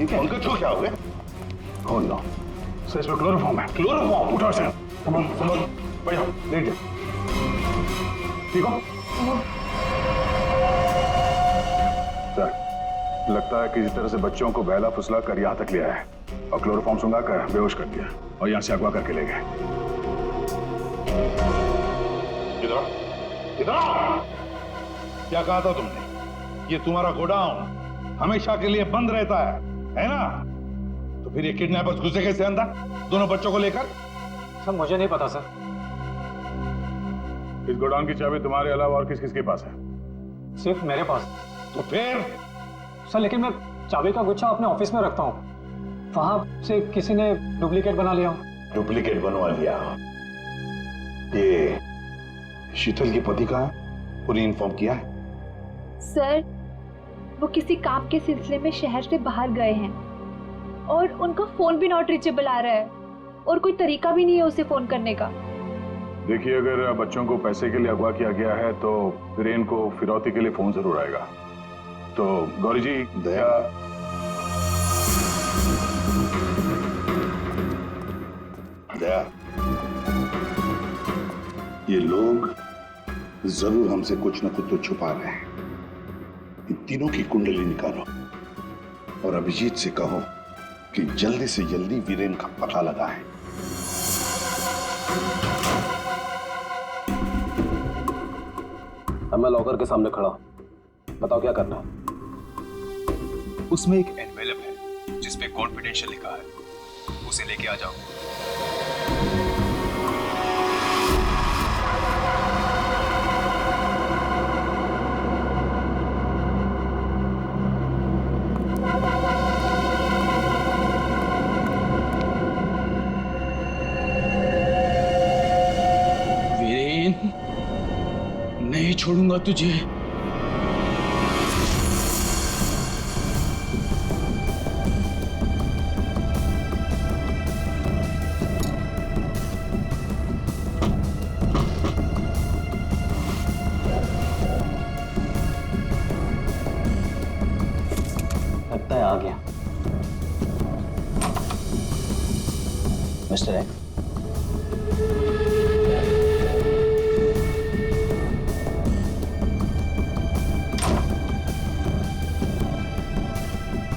ठीक है? उनका छू क्या हो गया? खोल लो। सर इसमें क्लोरोफॉर्म है। क्लोरोफॉर्म? उठो इसे। संभाल, बैठ जाओ, लेट जाओ। ठीक हो? सर, लगता है किसी तरह से बच्चों को बहला फुसला कर यहाँ तक ले आया है और क्लोरोफॉर्म सुंघा कर बेहोश कर दिया और यहाँ से अगवा करके ले गए। इधर आओ। क्या कहा था तुमने? ये तुम्हारा गोडाउन हमेशा के लिए बंद रहता है ना? तो फिर ये किडनैपर्स घुसे कैसे अंदर दोनों बच्चों को लेकर? सर मुझे नहीं पता सर। इस गोडाउन की चाबी तुम्हारे अलावा और किस किस के पास है? सिर्फ मेरे पास। तो फिर? सर लेकिन मैं चाबी का गुच्छा अपने ऑफिस में रखता हूँ, वहां से किसी ने डुप्लीकेट बना लिया। डुप्लीकेट बनवा लिया? ये शीतल के पति का पूरी इन्फॉर्म किया है? सर वो किसी काम के सिलसिले में शहर से बाहर गए हैं और उनका फोन भी नॉट रीचेबल आ रहा है और कोई तरीका भी नहीं है उसे फोन करने का। देखिए, अगर बच्चों को पैसे के लिए अगवा किया गया है तो वीरेन को फिरौती के लिए फोन जरूर आएगा। तो गौरी जी, दया, ये लोग जरूर हमसे कुछ न कुछ तो छुपा रहे हैं। इन तीनों की कुंडली निकालो और अभिजीत से कहो कि जल्दी से जल्दी वीरेन का पता लगाएं। अब मैं लॉकर के सामने खड़ा हूं, बताओ क्या करना है? उसमें एक एनवेलप है जिसपे कॉन्फिडेंशियल लिखा है, उसे लेके आ जाओ। वीरेन, नहीं छोड़ूंगा तुझे। लगता है आ गया मिस्टर एक्स।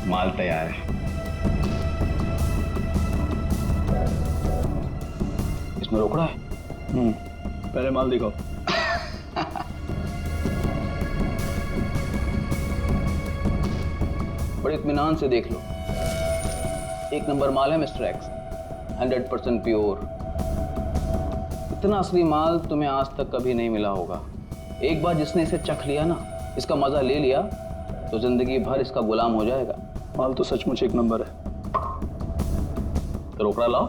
माल तैयार है। इसमें रोकड़ा है? पहले माल दिखाओ। बड़े इत्मीनान से देख लो, एक नंबर माल है मिस्टर एक्स, 100% प्योर। इतना असली माल तुम्हें आज तक कभी नहीं मिला होगा। एक बार जिसने इसे चख लिया ना, इसका मजा ले लिया, तो जिंदगी भर इसका गुलाम हो जाएगा। माल तो सचमुच एक नंबर है। तो रोकड़ा लाओ।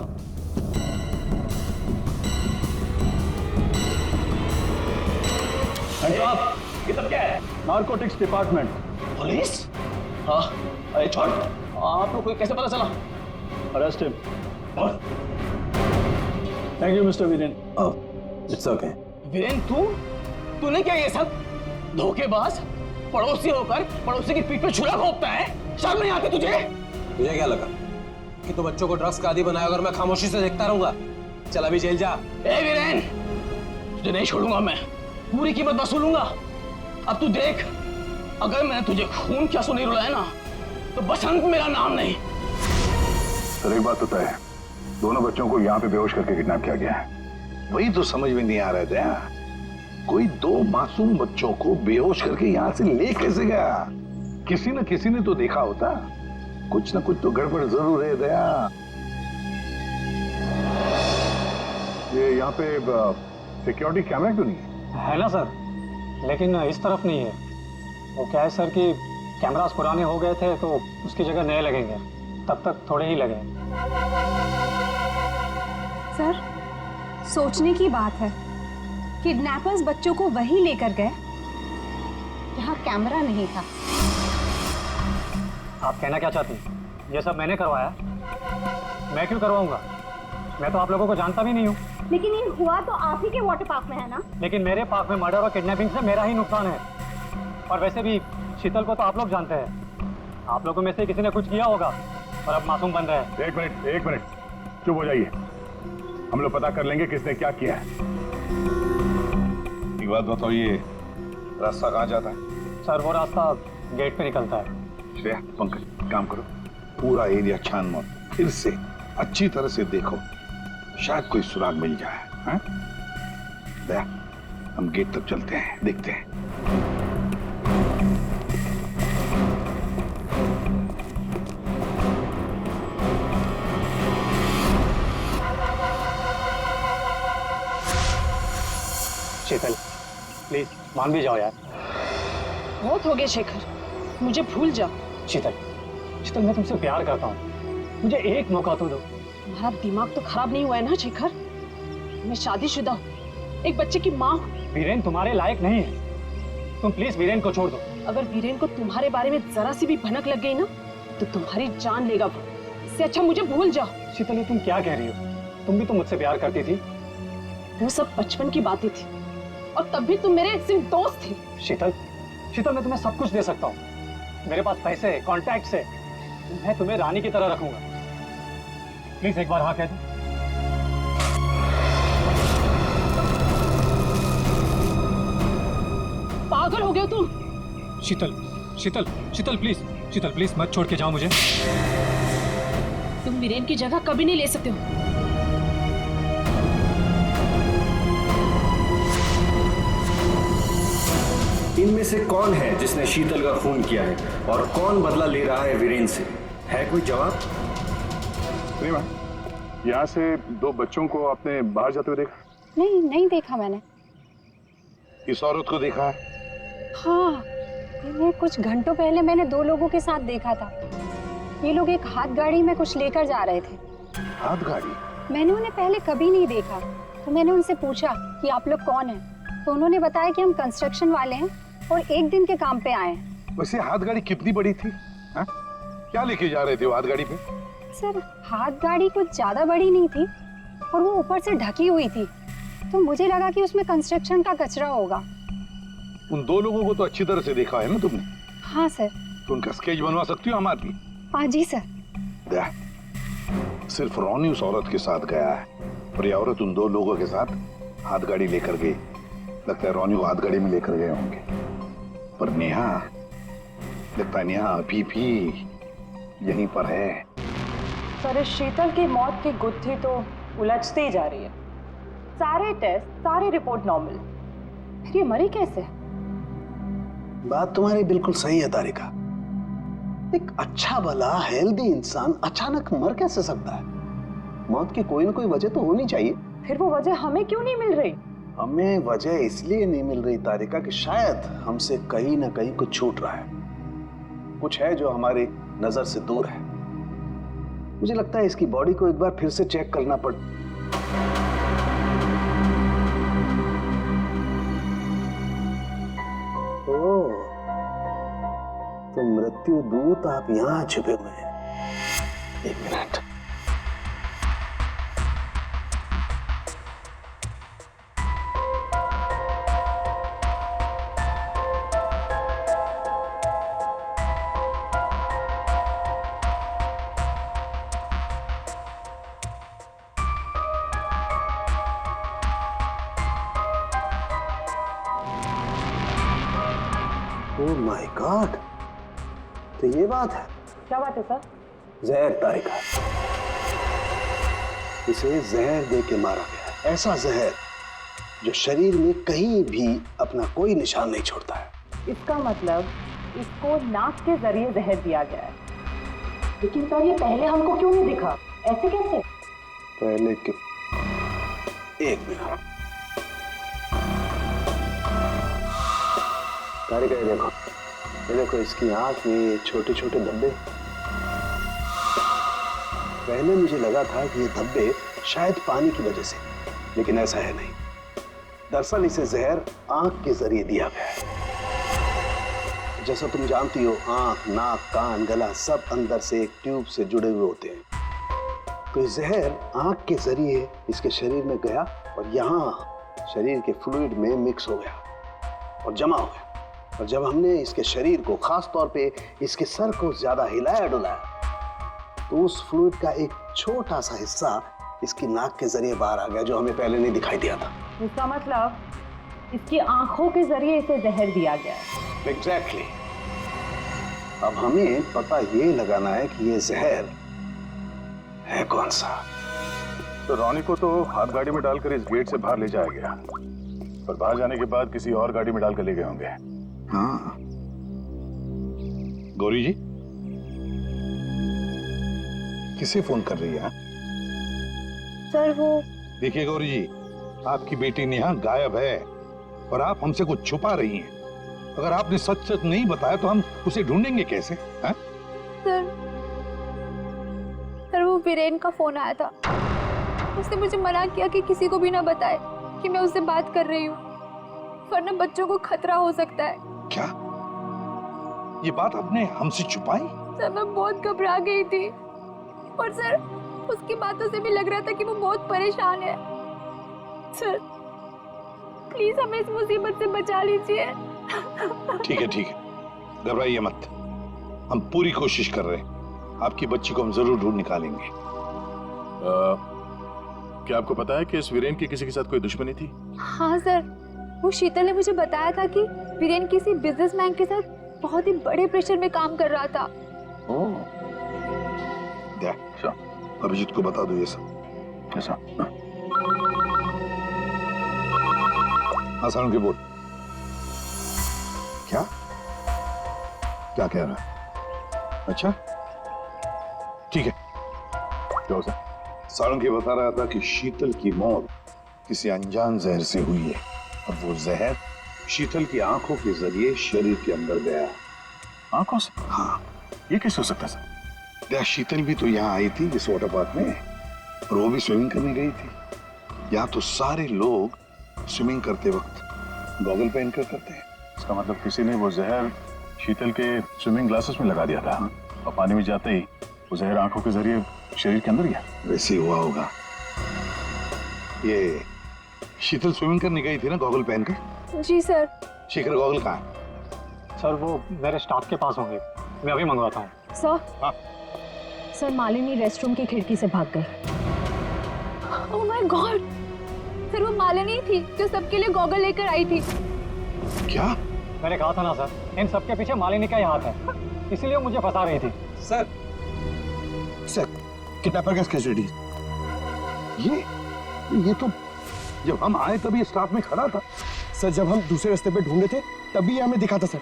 ये सब क्या है? Narcotics department. पुलिस? हाँ, अरे छोड़, आप लोग को कैसे पता चला? Arrest him. Thank you mister Viren. It's okay. Viren, तूने क्या ये सब? धोखेबाज, पड़ोसी होकर पड़ोसी की पीठ पे छुरा घोंपता है। शर्म नहीं आती तुझे? तुझे क्या लगा कि तू बच्चों को ड्रग्स का आदी बनाएगा और मैं खामोशी से देखता रहूंगा? चल अभी जेल जा। ए वीरेन, तुझे नहीं छोड़ूंगा मैं, पूरी कीमत वसूलूंगा। अब तू देख, अगर मैंने तुझे खून के आंसू नहीं रुलाया ना, तो बसंत मेरा नाम नहीं। सर एक बात तो तय है, दोनों बच्चों को यहाँ पे बेहोश करके किडनैप किया गया है। वही तो समझ में नहीं आ रहा था, कोई दो मासूम बच्चों को बेहोश करके यहाँ से ले कैसे गया? किसी न किसी ने तो देखा होता। कुछ न कुछ तो गड़बड़ जरूर है दया। ये यहाँ पे सिक्योरिटी कैमरा क्यों नहीं है ना सर, लेकिन इस तरफ नहीं है। वो क्या है सर कि कैमरास पुराने हो गए थे तो उसकी जगह नए लगेंगे, तब तक थोड़े ही लगे। सर सोचने की बात है, किडनैपर्स बच्चों को वहीं लेकर गए जहां कैमरा नहीं था। आप कहना क्या चाहती हैं? ये सब मैंने करवाया? मैं क्यों करवाऊंगा? मैं तो आप लोगों को जानता भी नहीं हूँ। लेकिन ये हुआ तो आप ही के वाटर पार्क में है ना? लेकिन मेरे पार्क में मर्डर और किडनैपिंग से मेरा ही नुकसान है। और वैसे भी शीतल को तो आप लोग जानते हैं, आप लोगों में से किसी ने कुछ किया होगा और अब मासूम बन रहे हैं। एक मिनट चुप हो जाइए। हम लोग पता कर लेंगे किसने क्या किया है। एक बात बताओ, ये रास्ता कहाँ जाता है? सर वो रास्ता गेट पे निकलता है। श्रेया, पंकज, काम करो, पूरा एरिया छान मत, फिर से अच्छी तरह से देखो, शायद कोई सुराग मिल जाए। हाँ? दया, हम गेट तक चलते हैं, देखते हैं। शीतल प्लीज मान भी जाओ यार। बहुत हो गया शेखर, मुझे भूल जा। शीतल, शीतल मैं तुमसे प्यार करता हूँ, मुझे एक मौका तो दो। तुम्हारा दिमाग तो खराब नहीं हुआ है ना शेखर? मैं शादीशुदा हूँ, एक बच्चे की माँ हूँ। वीरेन तुम्हारे लायक नहीं है, तुम प्लीज वीरेन को छोड़ दो। अगर वीरेन को तुम्हारे बारे में जरा सी भी भनक लग गई ना तो तुम्हारी जान लेगा वो। इससे अच्छा मुझे भूल जाओ। शीतल ये तुम क्या कह रही हो? तुम भी तो मुझसे प्यार करती थी। वो सब बचपन की बातें थी और तब भी तुम मेरे सिर्फ दोस्त थे। शीतल, शीतल मैं तुम्हें सब कुछ दे सकता हूँ, मेरे पास पैसे कॉन्टैक्ट है, मैं तुम्हें रानी की तरह रखूंगा। प्लीज एक बार हाँ कह दो। पागल हो गए हो तुम? शीतल, शीतल, शीतल प्लीज, शीतल प्लीज मत छोड़ के जाओ मुझे। तुम वीरेन की जगह कभी नहीं ले सकते हो। इनमें से कौन है जिसने शीतल का खून किया है और कौन बदला ले रहा है वीरेन से? है कोई जवाब? रीमा, यहाँ से दो बच्चों को आपने बाहर जाते हुए देखा? नहीं देखा मैंने। इस औरत को देखा है? हाँ, इन्हें कुछ घंटों पहले मैंने दो लोगों के साथ देखा था। ये लोग एक हाथ गाड़ी में कुछ लेकर जा रहे थे। हाथ गाड़ी? मैंने उन्हें पहले कभी नहीं देखा, तो मैंने उनसे पूछा कि आप लोग कौन हैं, तो उन्होंने बताया कि हम कंस्ट्रक्शन वाले हैं और एक दिन के काम पे आए हैं। वैसे हाथ गाड़ी कितनी बड़ी थी? हा? क्या लेके जा रहे थे वो हाथ गाड़ी पे? सर, हाथ गाड़ी कुछ ज्यादा बड़ी नहीं थी और वो ऊपर से ढकी हुई थी, तो मुझे लगा कि उसमें कंस्ट्रक्शन का कचरा होगा। उन दो लोगों को तो अच्छी तरह से देखा है ना तुमने? हाँ सर। तो उनका स्केच बनवा सकती हो हमारी? हाँ जी सर। दया, सिर्फ रोनी उस औरत के साथ गया है और ये औरत उन दो लोगों के साथ हाथ गाड़ी लेकर गई। लगता है रोनी को हाथ गाड़ी में लेकर गए होंगे। पर नेहा, लगता है नेहा अभी भी यहीं पर है। सर, शीतल की मौत की गुत्थी तो उलझती ही जा रही है। सारे टेस्ट, सारी रिपोर्ट नॉर्मल, फिर ये मरी कैसे? बात तुम्हारी बिल्कुल सही है तारिका। एक अच्छा भला हेल्दी इंसान अचानक मर कैसे सकता है? मौत की कोई ना कोई वजह तो होनी चाहिए। फिर वो वजह हमें क्यों नहीं मिल रही? हमें वजह इसलिए नहीं मिल रही तारिका कि शायद हमसे कहीं ना कहीं कुछ छूट रहा है, कुछ है जो हमारी नजर से दूर है। मुझे लगता है इसकी बॉडी को एक बार फिर से चेक करना पड़। ओह, तो मृत्यु दूत आप यहां छिपे हुए हैं। एक मिनट। ओह माय गॉड, तो ये बात है। क्या बात है सर? जहर तारिका, इसे जहर दे के मारा गया। ऐसा जहर जो शरीर में कहीं भी अपना कोई निशान नहीं छोड़ता है। इसका मतलब इसको नाक के जरिए जहर दिया गया है। लेकिन सर, ये पहले हमको क्यों नहीं दिखा? ऐसे कैसे? पहले के एक मिनट तारिका, ये देखो इसकी आंख में ये छोटे छोटे धब्बे। पहले मुझे लगा था कि ये धब्बे शायद पानी की वजह से, लेकिन ऐसा है नहीं। दरअसल इसे जहर आंख के जरिए दिया गया है। जैसा तुम जानती हो, आंख, नाक, कान, गला सब अंदर से एक ट्यूब से जुड़े हुए होते हैं। तो ये जहर आंख के जरिए इसके शरीर में गया और यहाँ शरीर के फ्लूइड में मिक्स हो गया और जमा हो गया। और जब हमने इसके शरीर को, खास तौर पे इसके सर को ज्यादा हिलाया डुलाया तो उस फ्लूइड का एक छोटा सा हिस्सा इसकी नाक के जरिए बाहर आ गया, जो हमें पहले नहीं दिखाई दिया था। इसका मतलब इसकी आंखों के जरिए इसे जहर दिया गया है। एग्जैक्टली। अब हमें पता ये लगाना है कि ये जहर है कौन सा। तो रॉनी को तो हाथ गाड़ी में डालकर इस गेट से बाहर ले जाया गया, पर बाहर जाने के बाद किसी और गाड़ी में डालकर ले गए होंगे। हाँ। गौरी जी, किसे फोन कर रही है? सर वो देखिए गौरी जी, आपकी बेटी नेहा गायब है और आप हमसे कुछ छुपा रही हैं। अगर आपने सच सच नहीं बताया तो हम उसे ढूंढेंगे कैसे? हैं? सर वो वीरेन का फोन आया था। उसने मुझे मना किया कि किसी को भी ना बताए कि मैं उससे बात कर रही हूँ, वरना बच्चों को खतरा हो सकता है। क्या ये बात आपने हमसे छुपाई? सर मैं बहुत घबरा गई थी और सर उसकी बातों से भी लग रहा था कि वो बहुत परेशान है। सर प्लीज हमें इस मुसीबत से बचा लीजिए। ठीक है, घबराइए मत, हम पूरी कोशिश कर रहे हैं। आपकी बच्ची को हम जरूर ढूंढ निकालेंगे। क्या आपको पता है कि इस वीरेन की किसी के साथ कोई दुश्मनी थी? हाँ सर, वो शीतल ने मुझे बताया था कि वीरेन किसी बिजनेसमैन के साथ बहुत ही बड़े प्रेशर में काम कर रहा था। अभिजीत को बता दो ये सब। ऐसा? हाँ सारुण के बोल। क्या क्या कह रहा है? अच्छा ठीक है। क्या हो सर? सारुण के बता रहा था कि शीतल की मौत किसी अनजान जहर से हुई है और वो जहर शीतल की आंखों के जरिए शरीर के अंदर गया। आंखों से? हाँ। ये कैसे हो सकता है सर? शीतल भी तो यहाँ आई थी इस वाटर पार्क में, और वो भी स्विमिंग करने गई थी। यहाँ तो सारे लोग स्विमिंग करते वक्त गॉगल पहन कर करते हैं। इसका मतलब किसी ने वो जहर शीतल के स्विमिंग ग्लासेस में लगा दिया था और पानी में जाते ही वो जहर आंखों के जरिए शरीर के अंदर गया। वैसे ही हुआ होगा। ये शीतल स्विमिंग करने गई थी ना गॉगल पहनकर? जी सर। शेखर गॉगल कहाँ है? सर वो मेरे स्टाफ के पास होंगे, मैं अभी मंगवाता हूँ। सर हाँ? सर मालिनी रेस्टरूम की खिड़की से भाग गई। ओह माय गॉड, सर वो मालिनी थी जो सबके लिए गॉगल लेकर आई थी। क्या? मैंने कहा था ना सर, इन सबके पीछे मालिनी का ही हाथ है, इसीलिए मुझे फंसा रही थी। सर किडनैपर का कस्टडी। ये तो जब हम आए तभी स्टाफ में खड़ा था। सर जब हम दूसरे रास्ते पे ढूंढे थे तभी ये हमें दिखा था सर।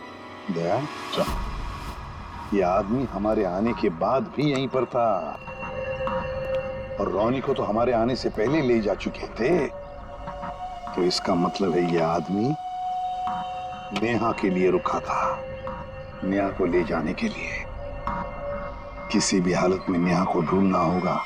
दया, ये आदमी हमारे आने के बाद भी यहीं पर था और रॉनी को तो हमारे आने से पहले ले जा चुके थे। तो इसका मतलब है ये आदमी नेहा के लिए रुका था, नेहा को ले जाने के लिए। किसी भी हालत में नेहा को ढूंढना होगा।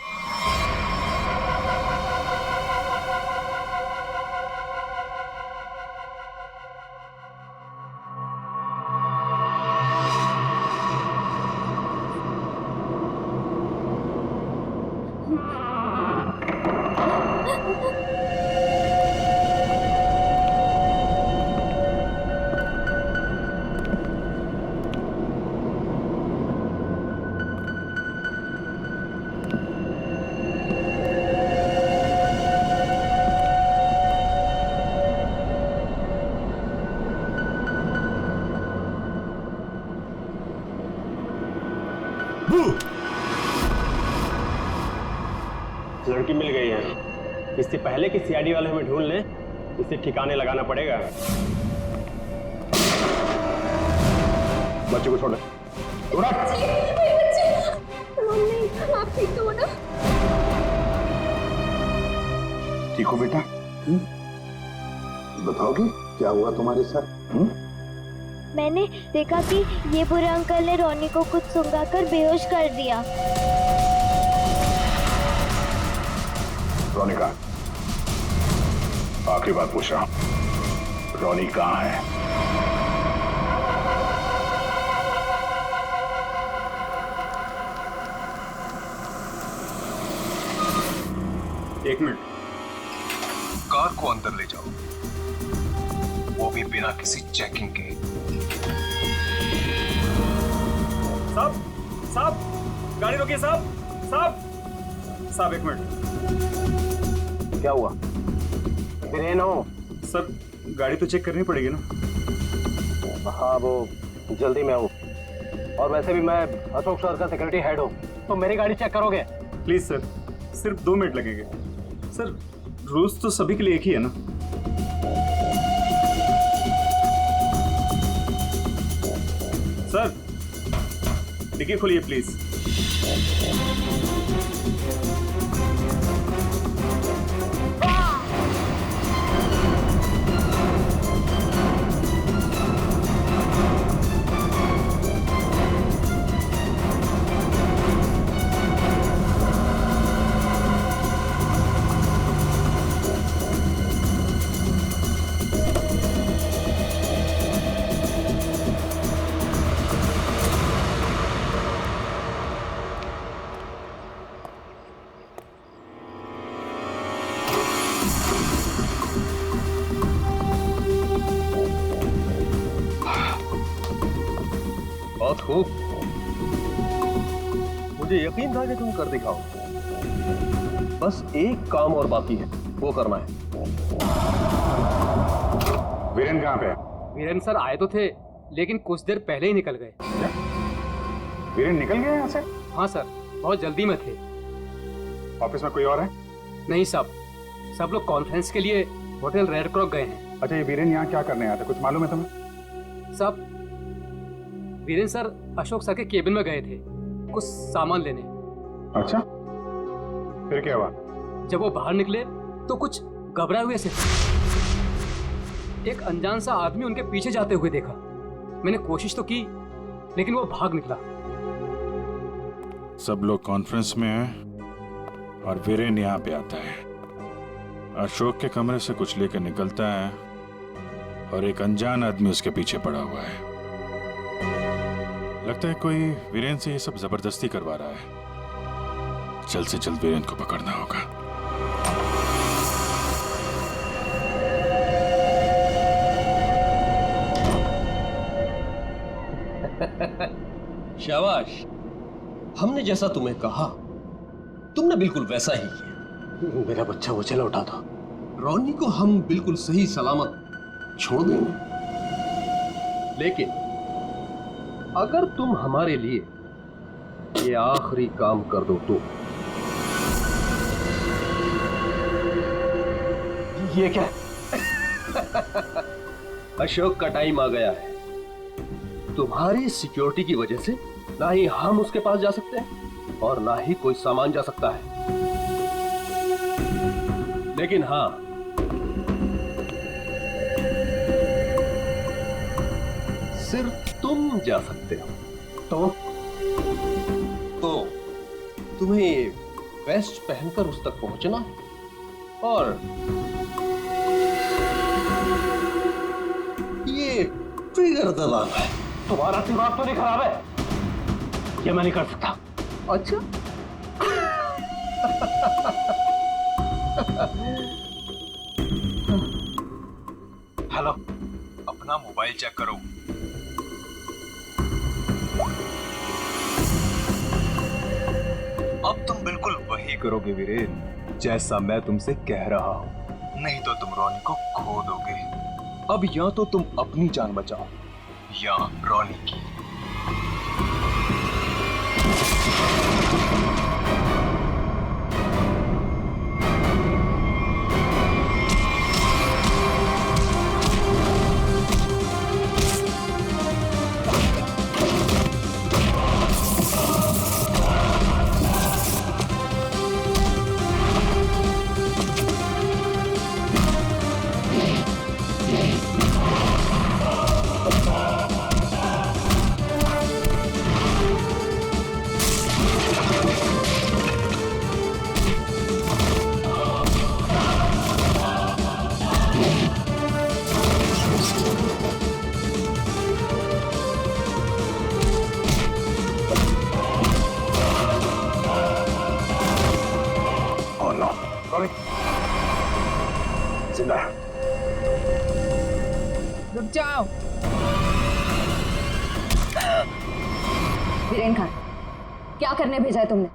लड़की मिल गई है। इससे पहले कि सीआईडी वाले हमें ढूंढ लें, इसे ठिकाने लगाना पड़ेगा। बच्चे को छोड़ दे। मम्मी आप ठीक तो हो ना? ठीक हो बेटा? बताओगे क्या हुआ तुम्हारे साथ? मैंने देखा कि ये बुरे अंकल ने रोनी को कुछ सुंघाकर बेहोश कर दिया। रोनी कहाँ? आखिरी बात पूछ रहा हूं, रोनी कहाँ है? एक मिनट, कार को अंदर ले जाओ, वो भी बिना किसी चेकिंग के। साहब, साहब, गाड़ी रोकिए साहब, साहब, साहब एक मिनट। क्या हुआ? वीरेन हो? सर गाड़ी तो चेक करनी पड़ेगी ना। हाँ वो जल्दी में हूँ, और वैसे भी मैं अशोक सर का सिक्योरिटी हेड हूँ, तो मेरी गाड़ी चेक करोगे? प्लीज सर, सिर्फ 2 मिनट लगेंगे। सर रूल्स तो सभी के लिए एक ही है ना। सर डिक्की खोलिए प्लीज। बहुत खूब, मुझे यकीन था कि तुम कर दिखाओ। बस एक काम और बाकी है, वो करना है। वीरेन कहाँ पे है? वीरेन सर आए तो थे, लेकिन कुछ देर पहले ही निकल गए। वीरेन निकल गया यहाँ से? हाँ सर, बहुत जल्दी में थे। ऑफिस में कोई और है? नहीं साहब, सब लोग कॉन्फ्रेंस के लिए होटल रेड क्रॉक गए हैं। अच्छा, ये वीरेन यहाँ क्या करने आया था, कुछ मालूम है तुम्हें? साहब, वीरेन सर अशोक सर के केबिन में गए थे कुछ सामान लेने। अच्छा, फिर क्या हुआ? जब वो बाहर निकले तो कुछ घबराए हुए से एक अनजान सा आदमी उनके पीछे जाते हुए देखा। मैंने कोशिश तो की, लेकिन वो भाग निकला। सब लोग कॉन्फ्रेंस में हैं और वीरेन यहाँ पे आता है। अशोक के कमरे से कुछ लेकर निकलता है और एक अनजान आदमी उसके पीछे पड़ा हुआ है। लगता है कोई वीरेन से ये सब जबरदस्ती करवा रहा है। जल्द से जल्द वीरेन को पकड़ना होगा। शाबाश, हमने जैसा तुम्हें कहा तुमने बिल्कुल वैसा ही किया। मेरा बच्चा वो चला उठा था। रॉनी को हम बिल्कुल सही सलामत छोड़ देंगे, लेकिन अगर तुम हमारे लिए ये आखिरी काम कर दो तो। ये क्या? अशोक का टाइम आ गया है। तुम्हारी सिक्योरिटी की वजह से ना ही हम उसके पास जा सकते हैं और ना ही कोई सामान जा सकता है। लेकिन हां, सिर्फ तुम जा सकते हो। तो तुम्हें वेस्ट पहनकर उस तक पहुंचना है और ये ट्रिगर दबाना है। तुम्हारा दिमाग तो नहीं खराब है? ये मैं नहीं कर सकता। अच्छा हेलो, अपना मोबाइल चेक करो। अब तुम बिल्कुल वही करोगे वीरेन, जैसा मैं तुमसे कह रहा हूं। नहीं तो तुम रॉनी को खो दोगे। अब या तो तुम अपनी जान बचाओ या रॉनी की। रुक जाओ। वीरेन खान, क्या करने भेजा है तुमने?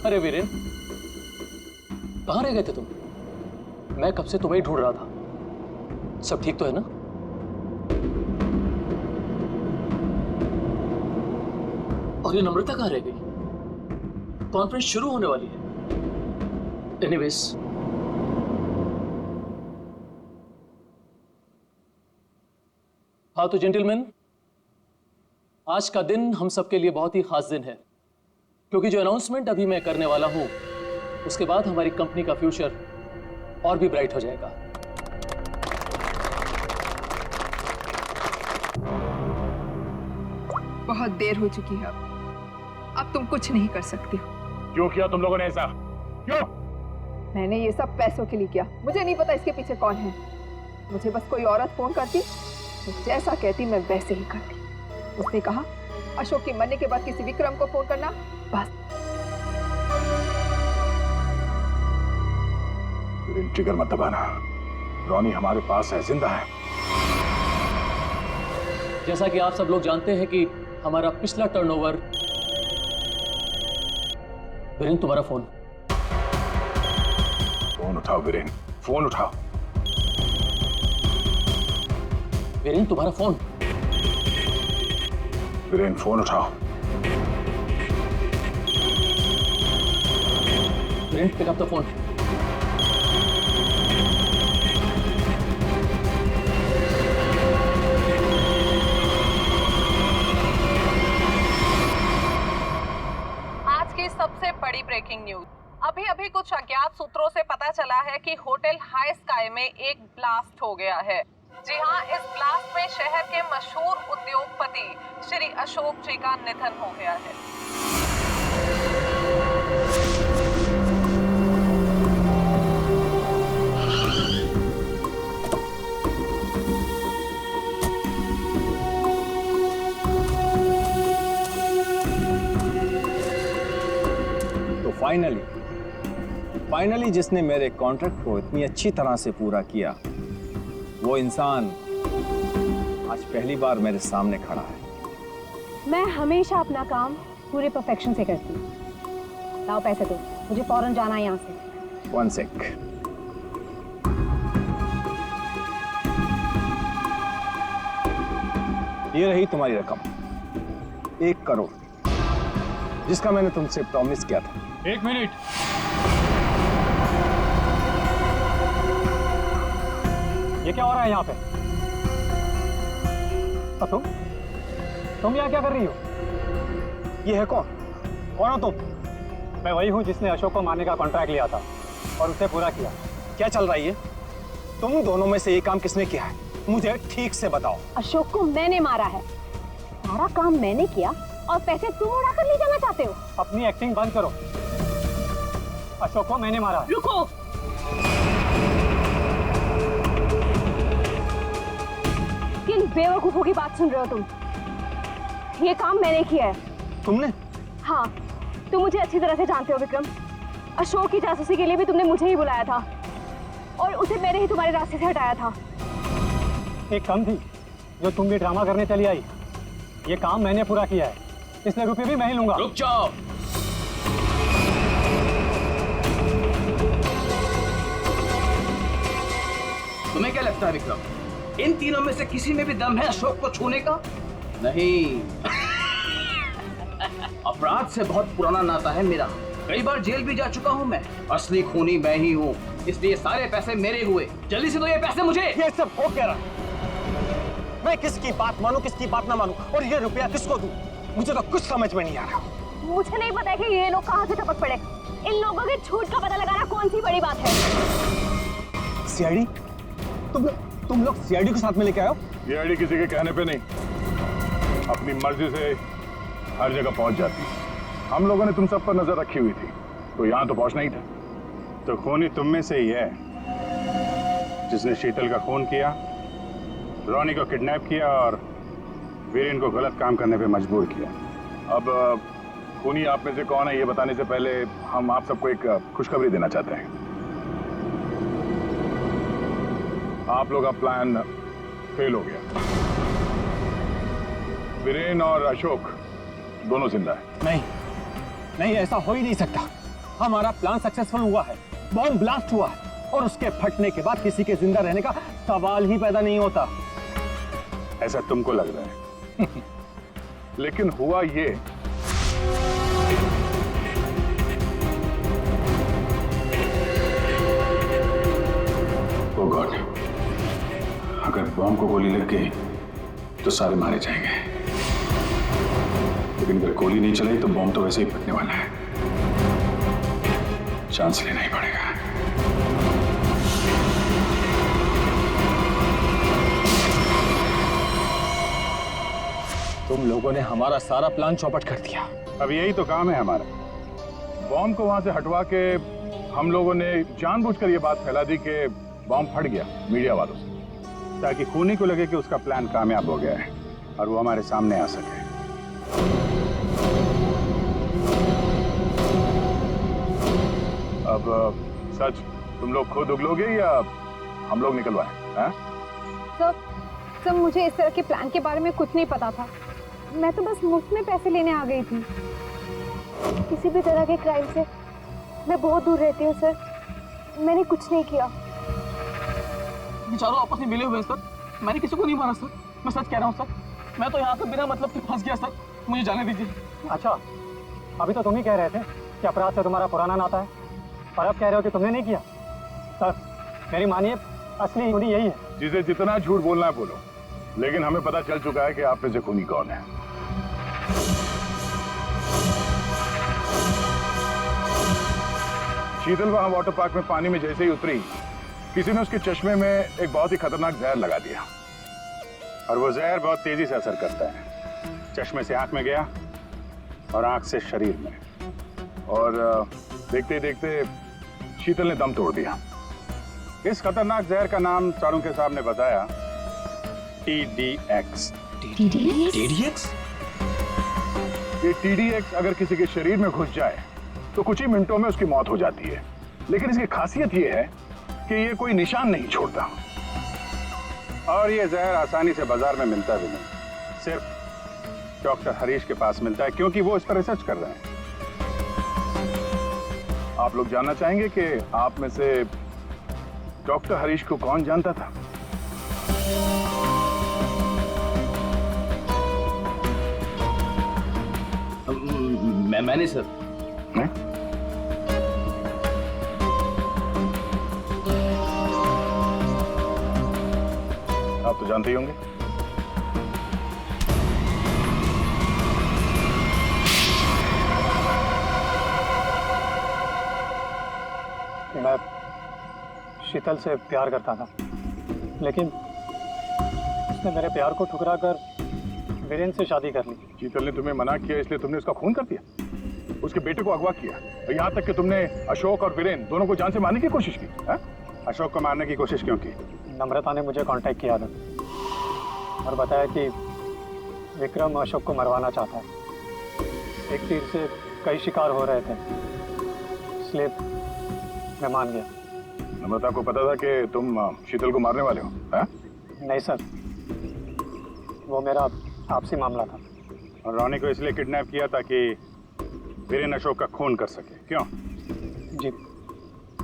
अरे वीरेन, कहाँ रह गए थे तुम? मैं कब से तुम्हें ही ढूंढ रहा था। सब ठीक तो है ना? और ये नम्रता कहाँ रह गई? कॉन्फ्रेंस शुरू होने वाली है। एनीवेज, हाँ तो जेंटलमैन, आज का दिन हम सबके लिए बहुत ही खास दिन है, क्योंकि जो अनाउंसमेंट अभी मैं करने वाला हूं, उसके बाद हमारी कंपनी का फ्यूचर और भी ब्राइट हो जाएगा। बहुत देर हो चुकी है, अब तुम कुछ नहीं कर सकते हो। क्यों किया तुम लोगों ने ऐसा? क्यों? मैंने ये सब पैसों के लिए किया। मुझे नहीं पता इसके पीछे कौन है। मुझे बस कोई औरत फोन करती तो जैसा कहती मैं वैसे ही करती। उसने कहा अशोक के मरने के बाद किसी विक्रम को फोन करना, बस। ट्रिगर मत दबाना। रोनी हमारे पास है, जिंदा है। जैसा कि आप सब लोग जानते हैं कि हमारा पिछला टर्नओवर। वीरेन, तुम्हारा फोन। फोन उठाओ वीरेन, फोन उठाओ। वीरेन, तुम्हारा फोन। वीरेन, फोन उठाओ। Viren, pick up the phone. आज की सबसे बड़ी ब्रेकिंग न्यूज। अभी अभी कुछ अज्ञात सूत्रों से पता चला है कि होटल हाई स्काई में एक ब्लास्ट हो गया है। जी हाँ, इस ब्लास्ट में शहर के मशहूर उद्योगपति श्री अशोक जी का निधन हो गया है। तो फाइनली जिसने मेरे कॉन्ट्रैक्ट को इतनी अच्छी तरह से पूरा किया, वो इंसान आज पहली बार मेरे सामने खड़ा है। मैं हमेशा अपना काम पूरे परफेक्शन से करती हूँ। लाओ पैसे दो, मुझे फौरन जाना है यहाँ से। 1 सेक। ये रही तुम्हारी रकम, 1 करोड़, जिसका मैंने तुमसे प्रॉमिस किया था। 1 मिनट। ये क्या हो रहा है यहाँ पे? तुम यहाँ क्या कर रही हो? ये है कौन? कौन हो तुम? मैं वही हूँ जिसने अशोक को मारने का कॉन्ट्रैक्ट लिया था और उसे पूरा किया। क्या चल रहा है ये? तुम दोनों में से ये काम किसने किया है? मुझे ठीक से बताओ। अशोक को मैंने मारा है, सारा काम मैंने किया और पैसे तुम उड़ा कर ले जाना चाहते हो? अपनी एक्टिंग बंद करो। अशोक को मैंने मारा है। रुको, किन बेवकूफों की बात सुन रहे हो तुम? ये काम मैंने किया है। तुमने? हाँ, तुम मुझे अच्छी तरह से जानते हो विक्रम। अशोक की जासूसी के लिए भी तुमने मुझे ही बुलाया था और उसे मैंने ही तुम्हारे रास्ते से हटाया था। एक कम थी जो तुम भी ड्रामा करने चली आई। ये काम मैंने पूरा किया है, इसलिए रुपये भी मैं ही लूंगा। रुक जाओ। तुम्हें क्या लगता है विक्रम, इन तीनों में से किसी में भी दम है अशोक को छूने का? नहीं। अपराध से बहुत पुराना नाता है मेरा, कई बार जेल भी जा चुका हूँ मैं। असली खूनी मैं ही हूँ, इसलिए सारे पैसे मेरे हुए। जल्दी से दो ये पैसे मुझे। ये सब हो क्या रहा? मैं किसकी बात मानूं, किसकी बात ना मानूं, और ये रुपया किसको दूं? मुझे तो कुछ समझ में नहीं आ रहा। मुझे नहीं पता है कि ये लोग कहाँ से टपक पड़े। इन लोगों के झूठ का पता लगाना कौन सी बड़ी बात है? सीआईडी? तुम लोग सीआईडी को साथ में लेके आए हो? सीआईडी किसी के कहने पे नहीं, अपनी मर्जी से हर जगह पहुंच जाती है। हम लोगों ने तुम सब पर नजर रखी हुई थी, तो यहां तो पहुंचना ही था। तो खूनी तुम में से ही है जिसने शीतल का खून किया, रोनी को किडनैप किया और वीरेन को गलत काम करने पे मजबूर किया। अब खूनी आप में से कौन है ये बताने से पहले हम आप सबको एक खुशखबरी देना चाहते हैं। आप लोग का प्लान फेल हो गया। वीरेन और अशोक दोनों जिंदा है। नहीं, ऐसा हो ही नहीं सकता। हमारा प्लान सक्सेसफुल हुआ है, बॉम्ब ब्लास्ट हुआ है और उसके फटने के बाद किसी के जिंदा रहने का सवाल ही पैदा नहीं होता। ऐसा तुमको लग रहा है लेकिन हुआ ये, ओ गॉड, अगर बॉम्ब को गोली लग गई तो सारे मारे जाएंगे, लेकिन अगर गोली नहीं चलाई तो बॉम्ब तो वैसे ही फटने वाला है। चांस लेना ही पड़ेगा। तुम लोगों ने हमारा सारा प्लान चौपट कर दिया। अब यही तो काम है हमारा। बॉम्ब को वहां से हटवा के हम लोगों ने जानबूझकर ये बात फैला दी कि बॉम्ब फट गया मीडिया वालों से, ताकि खूनी को लगे कि उसका प्लान कामयाब हो गया है और वो हमारे सामने आ सके। अब सच तुम लोग खुद उगलोगे या हम लोग निकलवाएं? सर, मुझे इस तरह के प्लान के बारे में कुछ नहीं पता था। मैं तो बस मुफ्त में पैसे लेने आ गई थी। किसी भी तरह के क्राइम से मैं बहुत दूर रहती हूँ सर। मैंने कुछ नहीं किया। बेचारों आपस में मिले हुए हैं सर। मैंने किसी को नहीं मारा सर, मैं सच कह रहा हूँ सर। मैं तो यहाँ पे बिना मतलब के फंस गया सर, मुझे जाने दीजिए। अच्छा, अभी तो तुम ही कह रहे थे कि अपराध से तुम्हारा पुराना नाता है, और अब कह रहे हो कि तुमने नहीं किया। सर मेरी मानिए, असली खूनी यही है। जिसे जितना झूठ बोलना है बोलो, लेकिन हमें पता चल चुका है कि आप में से खूनी कौन है। शीतल वहां वाटर पार्क में पानी में जैसे ही उतरी, किसी ने उसके चश्मे में एक बहुत ही खतरनाक जहर लगा दिया, और वो जहर बहुत तेजी से असर करता है। चश्मे से आंख में गया और आंख से शरीर में, और देखते ही देखते शीतल ने दम तोड़ दिया। इस खतरनाक जहर का नाम चारों के सामने बताया TDX। TDX? ये TDX अगर किसी के शरीर में घुस जाए तो कुछ ही मिनटों में उसकी मौत हो जाती है, लेकिन इसकी खासियत ये है कि ये कोई निशान नहीं छोड़ता, और ये जहर आसानी से बाजार में मिलता भी नहीं। सिर्फ डॉक्टर हरीश के पास मिलता है, क्योंकि वो इस पर रिसर्च कर रहे हैं। आप लोग जानना चाहेंगे कि आप में से डॉक्टर हरीश को कौन जानता था? मैंने सर। आप तो जानते ही होंगे। मैं शीतल से प्यार करता था, लेकिन उसने मेरे प्यार को ठुकरा कर वीरेन से शादी कर ली। शीतल ने तुम्हें मना किया इसलिए तुमने उसका खून कर दिया, उसके बेटे को अगवा किया, और यहाँ तक कि तुमने अशोक और वीरेन दोनों को जान से मारने की कोशिश की। अशोक को मारने की कोशिश क्यों की? नम्रता ने मुझे कांटेक्ट किया था और बताया कि विक्रम अशोक को मरवाना चाहता है। एक तीर से कई शिकार हो रहे थे, इसलिए मैं मान गया। नम्रता को पता था कि तुम शीतल को मारने वाले हो? नहीं सर, वो मेरा आपसी मामला था। और रोनी को इसलिए किडनैप किया ताकि वीरेन अशोक का खून कर सके, क्यों? जी।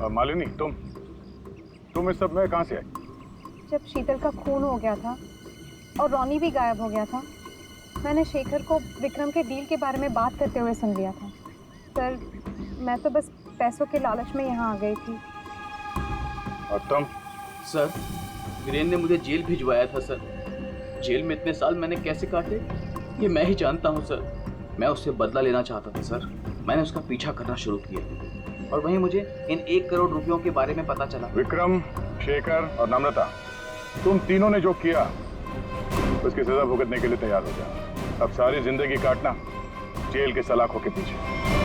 और मालिनी, तुम इस सब में कहाँ से आई? जब शीतल का खून हो गया था और रोनी भी गायब हो गया था, मैंने शेखर को विक्रम के डील के बारे में बात करते हुए सुन लिया था। सर, मैं तो बस पैसों के लालच में यहाँ आ गई थी। और तुम? सर, वीरेन ने मुझे जेल भिजवाया था सर। जेल में इतने साल मैंने कैसे काटे ये मैं ही जानता हूँ सर। मैं उससे बदला लेना चाहता था सर। मैंने उसका पीछा करना शुरू किया। और वहीं मुझे इन 1 करोड़ रुपयों के बारे में पता चला। विक्रम, शेखर और नम्रता, तुम तीनों ने जो किया उसकी सजा भुगतने के लिए तैयार हो जाओ। अब सारी जिंदगी काटना जेल के सलाखों के पीछे।